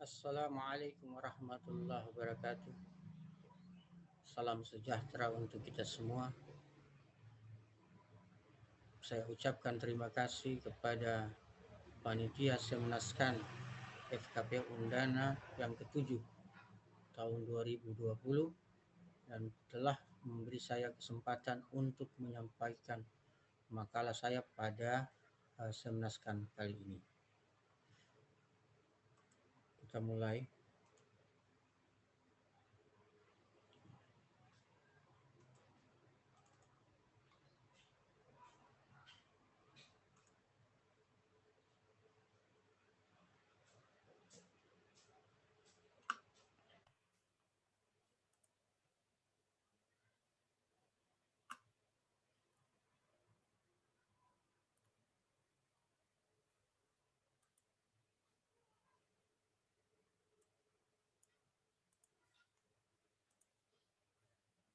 Assalamualaikum warahmatullahi wabarakatuh. Salam sejahtera untuk kita semua. Saya ucapkan terima kasih kepada panitia Semnaskan FKP Undana yang ketujuh tahun 2020 dan telah memberi saya kesempatan untuk menyampaikan makalah saya pada Semnaskan kali ini. Kita mulai.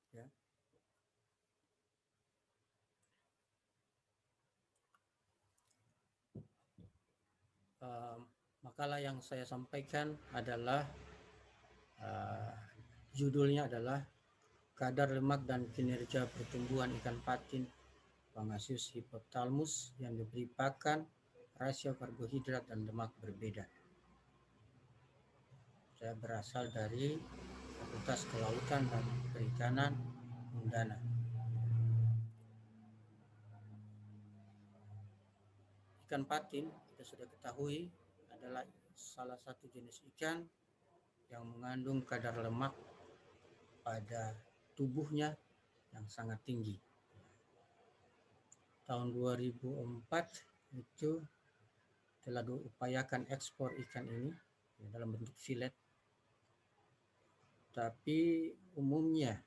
Ya. Makalah yang saya sampaikan adalah judulnya adalah kadar lemak dan kinerja pertumbuhan ikan patin Pangasius hypothalamus yang diberi pakan rasio karbohidrat dan lemak berbeda. Saya berasal dari Fakultas Kelautan dan Perikanan Undana. Ikan patin kita sudah ketahui adalah salah satu jenis ikan yang mengandung kadar lemak pada tubuhnya yang sangat tinggi. Tahun 2004 itu telah diupayakan ekspor ikan ini dalam bentuk filet, tapi umumnya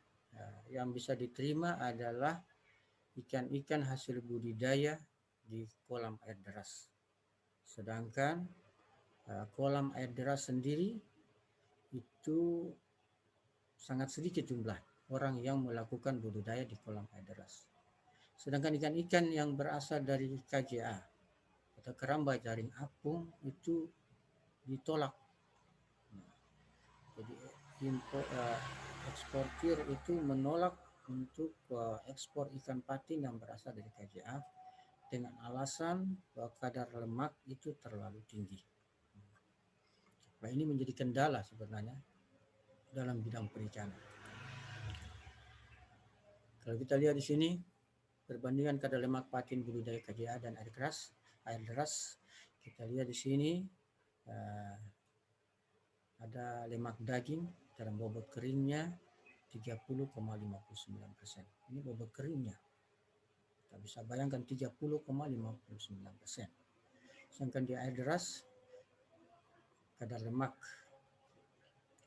yang bisa diterima adalah ikan-ikan hasil budidaya di kolam air deras. Sedangkan kolam air deras sendiri itu sangat sedikit jumlah orang yang melakukan budidaya di kolam air deras. Sedangkan ikan-ikan yang berasal dari KJA atau keramba jaring apung itu ditolak. Jadi eksportir itu menolak untuk ekspor ikan patin yang berasal dari KJA dengan alasan bahwa kadar lemak itu terlalu tinggi. Nah, ini menjadi kendala sebenarnya dalam bidang perikanan. Kalau kita lihat di sini perbandingan kadar lemak patin budidaya KJA dan air deras, kita lihat di sini ada lemak daging dalam bobot keringnya 30,59%. Ini bobot keringnya. Kita bisa bayangkan 30,59%. Sedangkan di air deras kadar lemak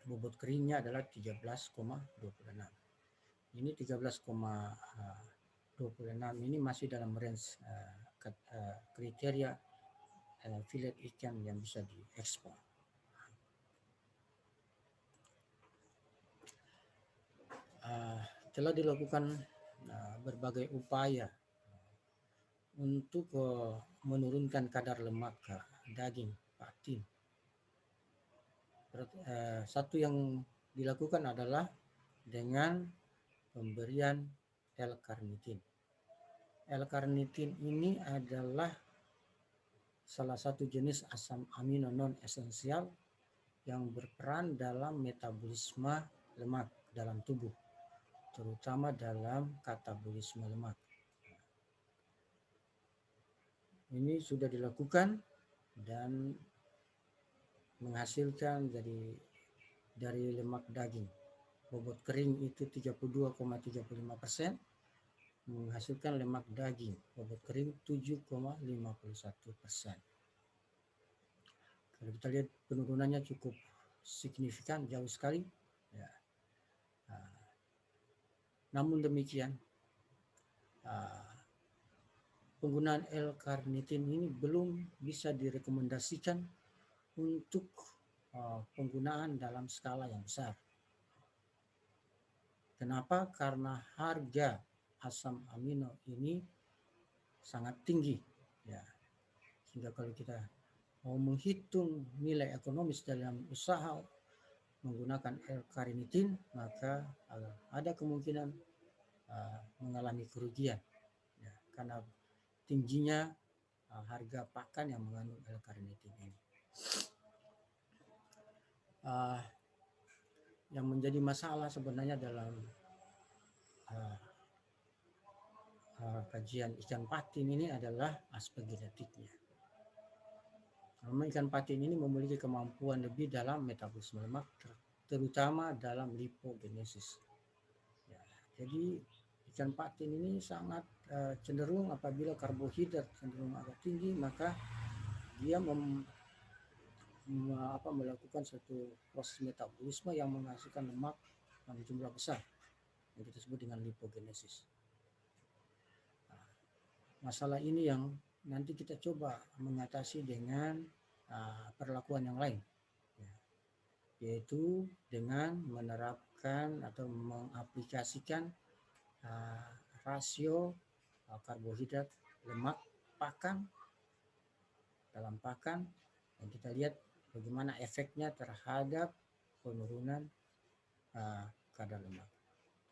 bobot keringnya adalah 13,26. Ini 13,26 ini masih dalam range kriteria filet ikan yang bisa diekspor. Telah dilakukan berbagai upaya untuk menurunkan kadar lemak daging patin. Satu yang dilakukan adalah dengan pemberian L-karnitin. L-karnitin ini adalah salah satu jenis asam amino non esensial yang berperan dalam metabolisme lemak dalam tubuh, terutama dalam katabolisme lemak. Ini sudah dilakukan dan menghasilkan dari lemak daging bobot kering itu 32,35%, menghasilkan lemak daging bobot kering 7,51%. Kalau kita lihat penurunannya cukup signifikan, jauh sekali. Ya. Namun demikian, penggunaan L-karnitin ini belum bisa direkomendasikan untuk penggunaan dalam skala yang besar. Kenapa? Karena harga asam amino ini sangat tinggi, ya. Sehingga kalau kita mau menghitung nilai ekonomis dalam usaha menggunakan L-carnitine, maka ada kemungkinan mengalami kerugian, ya, karena tingginya harga pakan yang mengandung L-carnitine ini. Yang menjadi masalah sebenarnya dalam kajian ikan patin ini adalah aspek genetiknya. Karena ikan patin ini memiliki kemampuan lebih dalam metabolisme lemak, terutama dalam lipogenesis. Ya, jadi ikan patin ini sangat cenderung apabila karbohidrat cenderung agak tinggi, maka dia melakukan suatu proses metabolisme yang menghasilkan lemak dalam jumlah besar yang kita sebut dengan lipogenesis. Masalah ini yang nanti kita coba mengatasi dengan perlakuan yang lain, ya, yaitu dengan menerapkan atau mengaplikasikan rasio karbohidrat lemak pakan dalam pakan, dan kita lihat bagaimana efeknya terhadap penurunan kadar lemak.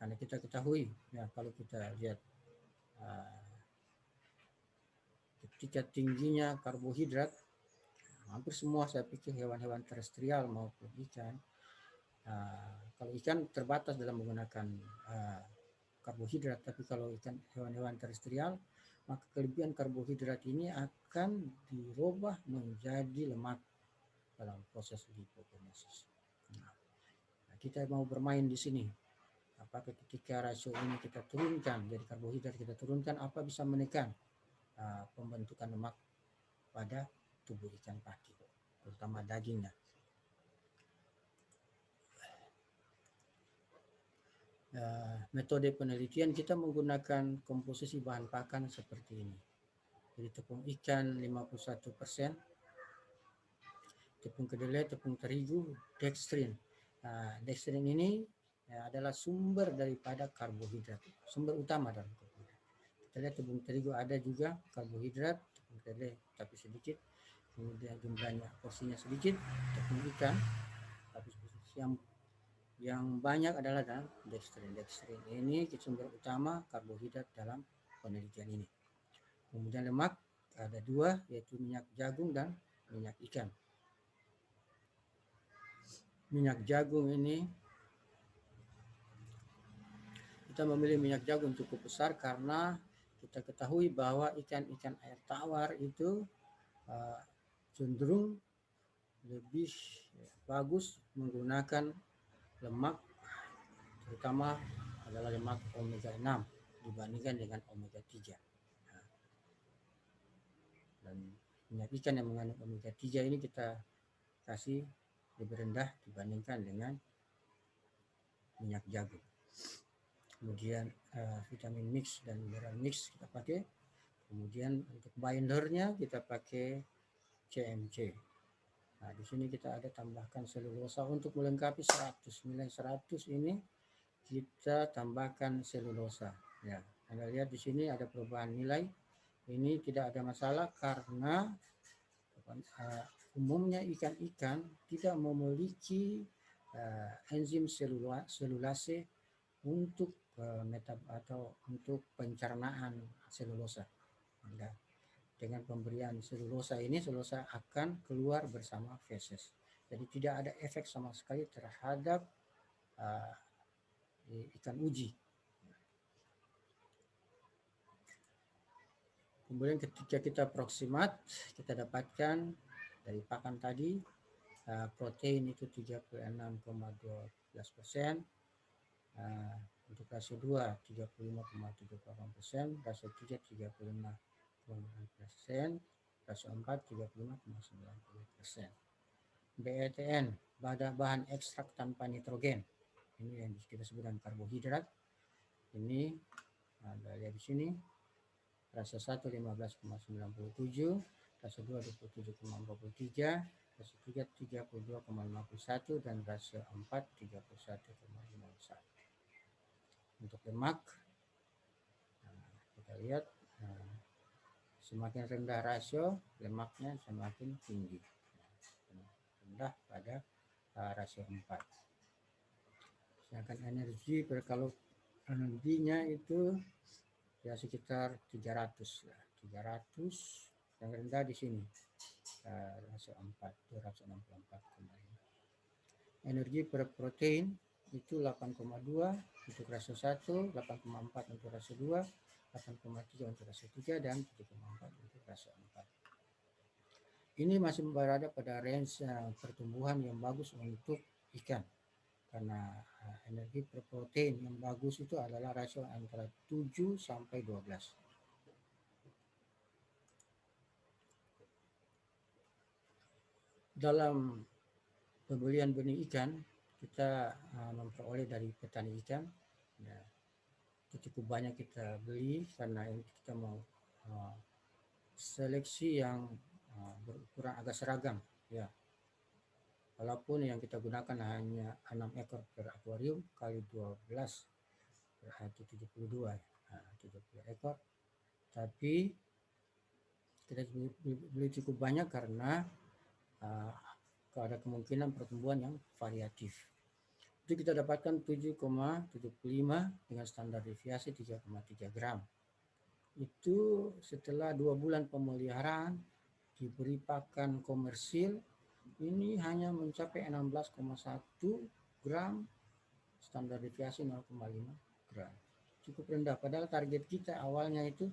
Karena kita ketahui, ya, kalau kita lihat ketika tingginya karbohidrat, hampir semua saya pikir hewan-hewan terestrial maupun ikan, kalau ikan terbatas dalam menggunakan karbohidrat, tapi kalau ikan hewan-hewan terestrial, maka kelebihan karbohidrat ini akan dirubah menjadi lemak dalam proses lipogenesis. Nah, kita mau bermain di sini. Apakah ketika rasio ini kita turunkan, jadi karbohidrat kita turunkan, apa bisa menekan pembentukan lemak pada tubuh ikan patin, terutama dagingnya. Metode penelitian kita menggunakan komposisi bahan pakan seperti ini. Jadi tepung ikan 51%, tepung kedelai, tepung terigu, dextrin. Dextrin ini adalah sumber daripada karbohidrat, sumber utama dalam karbohidrat. Kita lihat tepung terigu ada juga karbohidrat, tepung kedelai tapi sedikit, kemudian jumlahnya porsinya sedikit, tepung ikan tapi yang banyak adalah dalam dextrin. Dextrin ini sumber utama karbohidrat dalam penelitian ini. Kemudian lemak ada dua, yaitu minyak jagung dan minyak ikan. Minyak jagung ini kita memilih minyak jagung cukup besar karena kita ketahui bahwa ikan-ikan air tawar itu cenderung lebih bagus menggunakan lemak, terutama adalah lemak omega 6 dibandingkan dengan omega 3. Dan minyak ikan yang mengandung omega 3 ini kita kasih lebih rendah dibandingkan dengan minyak jagung. Kemudian vitamin mix dan mineral mix kita pakai. Kemudian untuk bindernya kita pakai CMC. Nah, di sini kita ada tambahkan selulosa untuk melengkapi 100. Nilai 100 ini kita tambahkan selulosa. Ya, Anda lihat di sini ada perubahan nilai. Ini tidak ada masalah karena umumnya ikan-ikan tidak memiliki enzim selulase untuk atau untuk pencernaan selulosa. Dengan pemberian selulosa ini, selulosa akan keluar bersama feses. Jadi tidak ada efek sama sekali terhadap ikan uji. Kemudian ketika kita proksimat, kita dapatkan dari pakan tadi protein itu 36,12%, untuk rasio 2 35,78%, rasio 3 35,9%, rasio 4 35,90%. BETN, bahan ekstrak tanpa nitrogen, ini yang kita sebut dengan karbohidrat. Ini ada lihat di sini, rasio 1 15,97, rasio 2 27,43, rasio 3 32,51, dan rasio 4 31,51. Untuk lemak kita lihat Semakin rendah rasio, lemaknya semakin tinggi. Rendah pada rasio 4. Sedangkan energi per kalori energinya itu ya sekitar 300 lah. 300 yang rendah di sini. Rasio 4, 264,5. Energi per protein itu 8,2 untuk rasio 1, 8,4 untuk rasio 2, 8,3 untuk rasio 3, dan 7,4 untuk rasio 4. Ini masih berada pada range pertumbuhan yang bagus untuk ikan. Karena energi per protein yang bagus itu adalah rasio antara 7 sampai 12. Dalam pembelian benih ikan, kita memperoleh dari petani ikan. Ya, itu cukup banyak kita beli karena kita mau seleksi yang berukuran agak seragam. Ya, walaupun yang kita gunakan hanya 6 ekor per akuarium kali 12 berarti 72, 70 ekor. Tapi kita beli cukup banyak karena ada kemungkinan pertumbuhan yang variatif. Itu kita dapatkan 7,75 dengan standar deviasi 3,3 gram. Itu setelah 2 bulan pemeliharaan diberi pakan komersil, ini hanya mencapai 16,1 gram, standar deviasi 0,5 gram. Cukup rendah, padahal target kita awalnya itu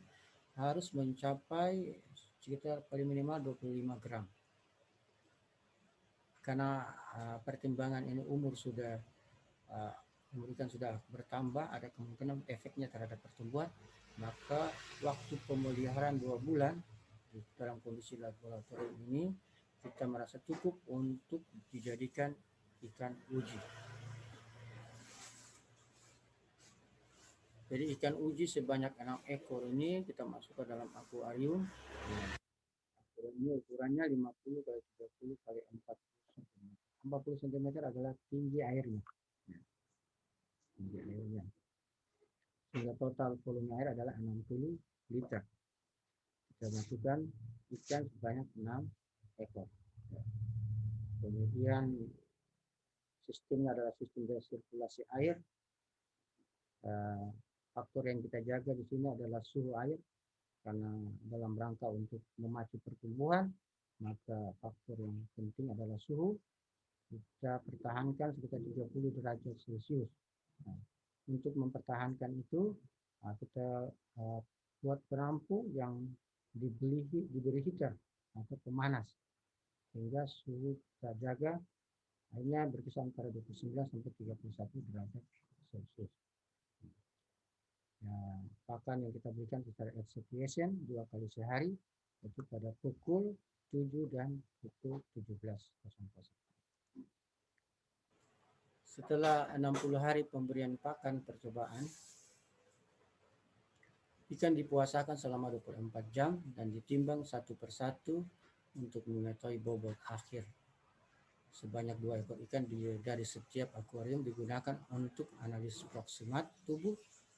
harus mencapai sekitar paling minimal 25 gram. Karena pertimbangan ini umur ikan sudah bertambah, ada kemungkinan efeknya terhadap pertumbuhan, maka waktu pemeliharaan 2 bulan di dalam kondisi laboratorium ini kita merasa cukup untuk dijadikan ikan uji. Jadi ikan uji sebanyak 6 ekor ini kita masuk ke dalam akuarium. Ini ukurannya 50 kali 30 kali 40 cm. 40 cm adalah tinggi airnya. Tinggi airnya. Sehingga total volume air adalah 60 liter. Kita masukkan ikan sebanyak 6 ekor. Kemudian sistemnya adalah sistem resirkulasi air. Faktor yang kita jaga di sini adalah suhu air, karena dalam rangka untuk memacu pertumbuhan, maka faktor yang penting adalah suhu. Kita pertahankan sekitar 30 derajat Celcius. Nah, untuk mempertahankan itu, kita buat penampung yang diberi heater atau pemanas, sehingga suhu kita jaga akhirnya berkisar antara 29 sampai 31 derajat Celcius. Nah, pakan yang kita berikan secara excitation 2 kali sehari, itu pada pukul 7 dan pukul 17.00. Setelah 60 hari pemberian pakan percobaan, ikan dipuasakan selama 24 jam dan ditimbang satu persatu untuk mengetahui bobot akhir. Sebanyak 2 ekor ikan dari setiap akuarium digunakan untuk analisis proksimat tubuh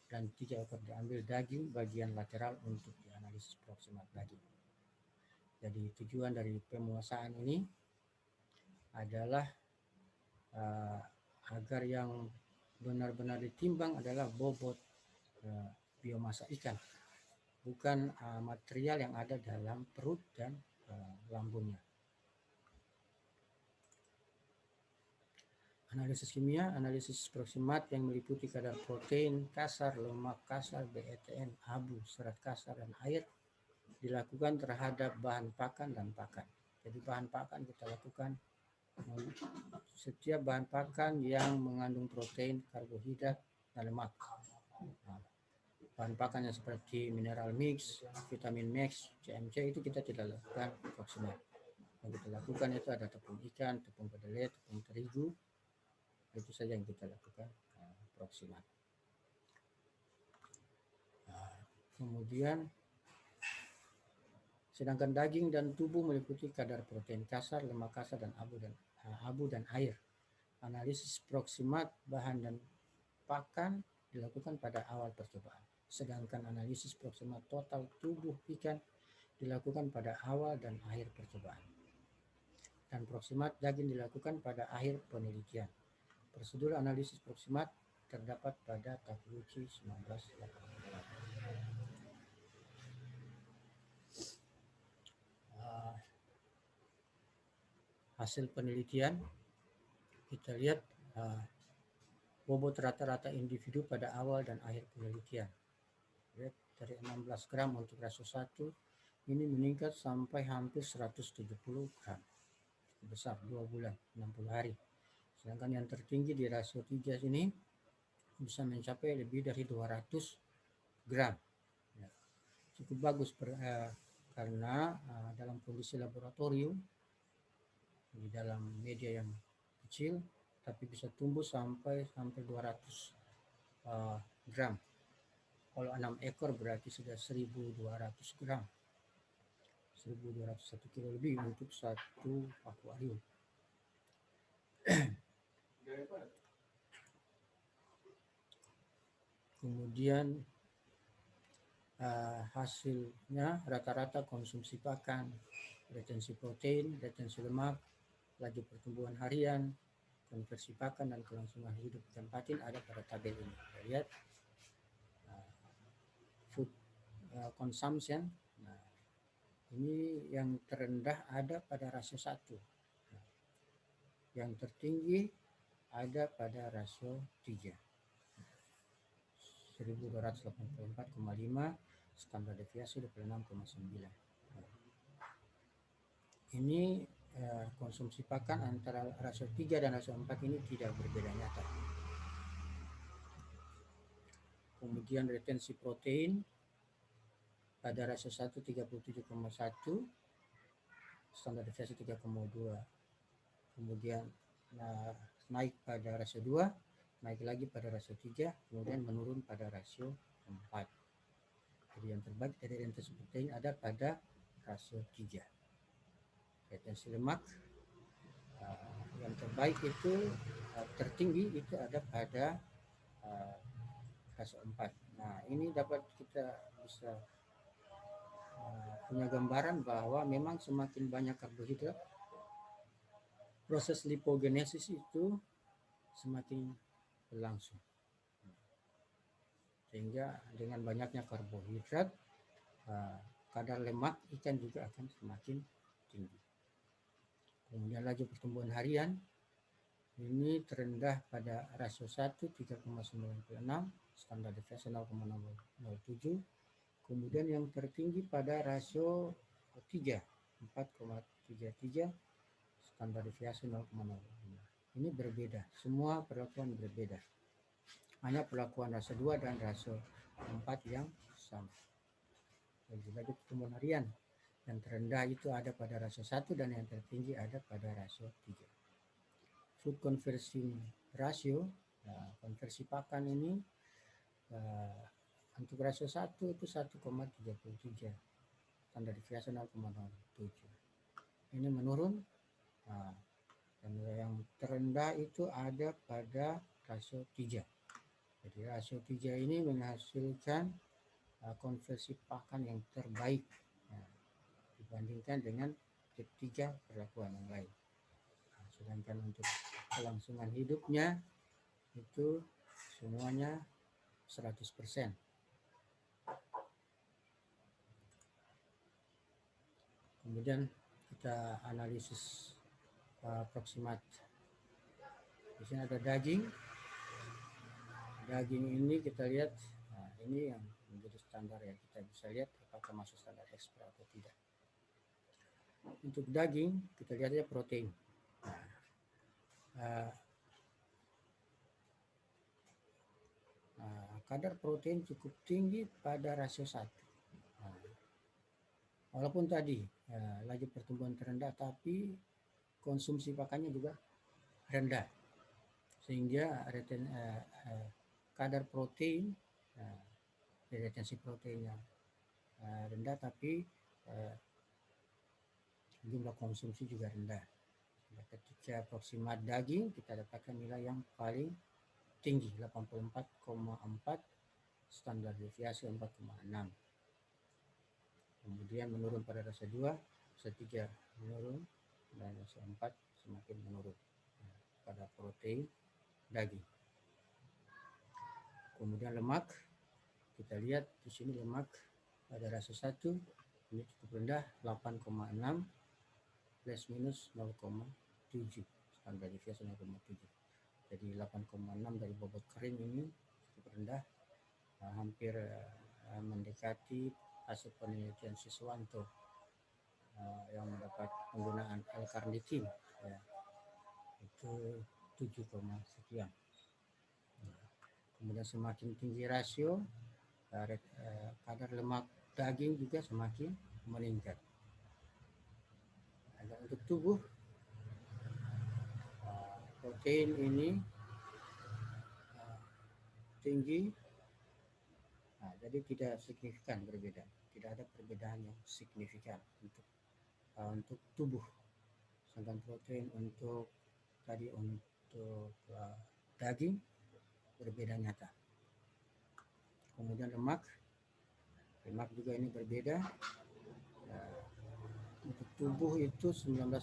dan 3 ekor diambil daging bagian lateral untuk dianalisis proksimat daging. Jadi tujuan dari pemuasaan ini adalah agar yang benar-benar ditimbang adalah bobot biomasa ikan, bukan material yang ada dalam perut dan lambungnya. Analisis kimia, analisis proksimat yang meliputi kadar protein kasar, lemak kasar, BETN, abu, serat kasar, dan air dilakukan terhadap bahan pakan dan pakan. Jadi bahan pakan kita lakukan setiap bahan pakan yang mengandung protein, karbohidrat, dan lemak. Bahan pakannya seperti mineral mix, vitamin mix, CMC itu kita tidak lakukan proksimat. Yang kita lakukan itu ada tepung ikan, tepung kedelai, tepung terigu. Itu saja yang kita lakukan proksimat. Kemudian sedangkan daging dan tubuh meliputi kadar protein kasar, lemak kasar, dan abu dan air. Analisis proksimat bahan dan pakan dilakukan pada awal percobaan. Sedangkan analisis proksimat total tubuh ikan dilakukan pada awal dan akhir percobaan, dan proksimat daging dilakukan pada akhir penelitian. Prosedur analisis proksimat terdapat pada Takeuchi 1988. Hasil penelitian kita lihat bobot rata-rata individu pada awal dan akhir penelitian. Lihat, dari 16 gram untuk rasio 1 ini meningkat sampai hampir 170 gram. Besar 2 bulan 60 hari. Sedangkan yang tertinggi di rasio 3 ini bisa mencapai lebih dari 200 gram. Ya, cukup bagus karena dalam kondisi laboratorium di dalam media yang kecil tapi bisa tumbuh sampai 200 gram. Kalau 6 ekor berarti sudah 1.200 gram. 1.201 kilo lebih untuk satu akuarium. Kemudian hasilnya rata-rata konsumsi pakan, retensi protein, retensi lemak, laju pertumbuhan harian, konversi pakan, dan kelangsungan hidup ikan patin ada pada tabel ini. Kita lihat food consumption. Nah, ini yang terendah ada pada rasio 1. Nah, yang tertinggi ada pada rasio 3. 1284,5, standar deviasi 26,9. Ini konsumsi pakan antara rasio 3 dan rasio 4 ini tidak berbeda nyata. Kemudian retensi protein pada rasio 1 37,1, standar deviasi 3,2. Kemudian naik pada rasio 2, naik lagi pada rasio 3, kemudian menurun pada rasio 4. Jadi yang terbaik dari retensi protein ada pada rasio 3. Retensi lemak yang terbaik itu tertinggi itu ada pada rasio 4. Nah, ini dapat kita bisa punya gambaran bahwa memang semakin banyak karbohidrat, proses lipogenesis itu semakin berlangsung. Sehingga dengan banyaknya karbohidrat, kadar lemak ikan juga akan semakin tinggi. Kemudian laju pertumbuhan harian ini terendah pada rasio 1 3,96, standar deviasi 0,007. Kemudian yang tertinggi pada rasio 3 4,33, standar deviasi 0,05. Ini berbeda, semua perlakuan berbeda. Hanya perlakuan rasio 2 dan rasio 4 yang sama. Laju pertumbuhan harian yang terendah itu ada pada rasio 1 dan yang tertinggi ada pada rasio 3. Food conversion ratio, konversi pakan ini untuk rasio 1 itu 1,33, standar deviasi 0,07. Ini menurun, dan yang terendah itu ada pada rasio 3. Jadi rasio 3 ini menghasilkan konversi pakan yang terbaik dibandingkan dengan ketiga perlakuan yang lain. Sedangkan untuk kelangsungan hidupnya itu semuanya 100%. Kemudian kita analisis proksimat. Di sini ada daging. Daging ini kita lihat, ini yang menjadi standar ya, kita bisa lihat apakah masuk standar ekspor atau tidak. Untuk daging kita lihat ya protein. Kadar protein cukup tinggi pada rasio 1. Walaupun tadi laju pertumbuhan terendah, tapi konsumsi pakannya juga rendah, sehingga kadar protein, retensi proteinnya rendah, tapi jumlah konsumsi juga rendah. Ketika proksimat daging kita dapatkan nilai yang paling tinggi 84,4, standar deviasi 4,6. kemudian menurun pada rasa 2, rasa 3 menurun, dan rasa 4 semakin menurun pada protein daging. Kemudian lemak, kita lihat di sini lemak pada rasa 1 ini cukup rendah, 8,6 plus minus 0,7, standar deviasi 0,7. Jadi 8,6 dari bobot kering ini cukup rendah, hampir mendekati hasil penelitian Siswanto yang mendapat penggunaan L-carnitin, ya, itu 7, sekian. Kemudian semakin tinggi rasio, kadar lemak daging juga semakin meningkat. Dan untuk tubuh, protein ini tinggi, jadi tidak signifikan berbeda, tidak ada perbedaan yang signifikan untuk tubuh. Sedangkan protein untuk daging berbeda nyata. Kemudian lemak juga ini berbeda. Untuk tubuh itu 19,9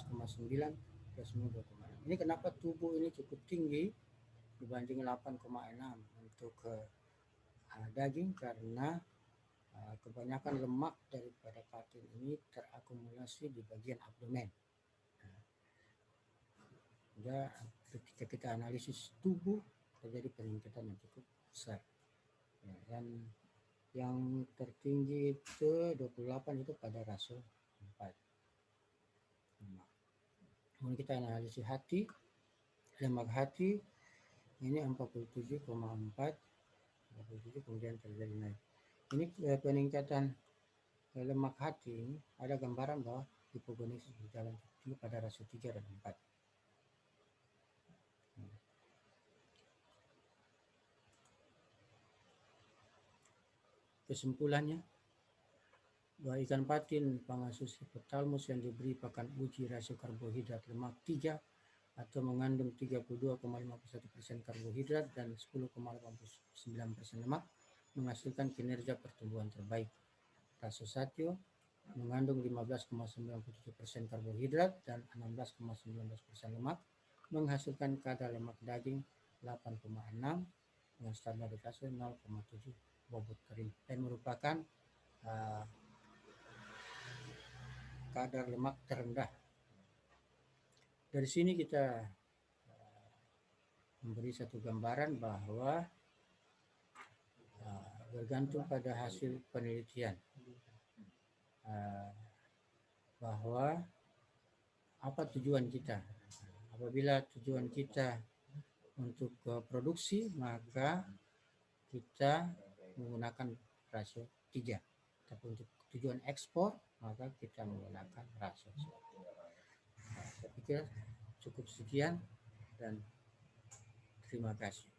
plus 2,6. Ini kenapa tubuh ini cukup tinggi dibanding 8,6 untuk daging, karena kebanyakan lemak daripada patin ini terakumulasi di bagian abdomen. Ketika kita analisis tubuh terjadi peningkatan yang cukup besar. Dan yang tertinggi itu 28 itu pada rasio 4. Kemudian kita analisis hati, lemak hati ini 47,4, kemudian terjadi naik. Ini peningkatan lemak hati ini ada gambaran bahwa hipogonesis berjalan tinggi pada rasio 3 dan 4. Kesimpulannya, bahwa ikan patin Pangasius hipothalmus yang diberi pakan uji rasio karbohidrat lemak 3 atau mengandung 32,51% karbohidrat dan 10,89% lemak menghasilkan kinerja pertumbuhan terbaik. Rasio satio mengandung 15,97% karbohidrat dan 16,19% lemak menghasilkan kadar lemak daging 8,6 dengan standar deviasi 0,7 bobot kering dan merupakan kadar lemak terendah. Dari sini kita memberi satu gambaran bahwa bergantung pada hasil penelitian bahwa apa tujuan kita. Apabila tujuan kita untuk produksi, maka kita menggunakan rasio 3. Tapi untuk tujuan ekspor, maka kita menggunakan rasio 1. Saya pikir cukup sekian dan terima kasih.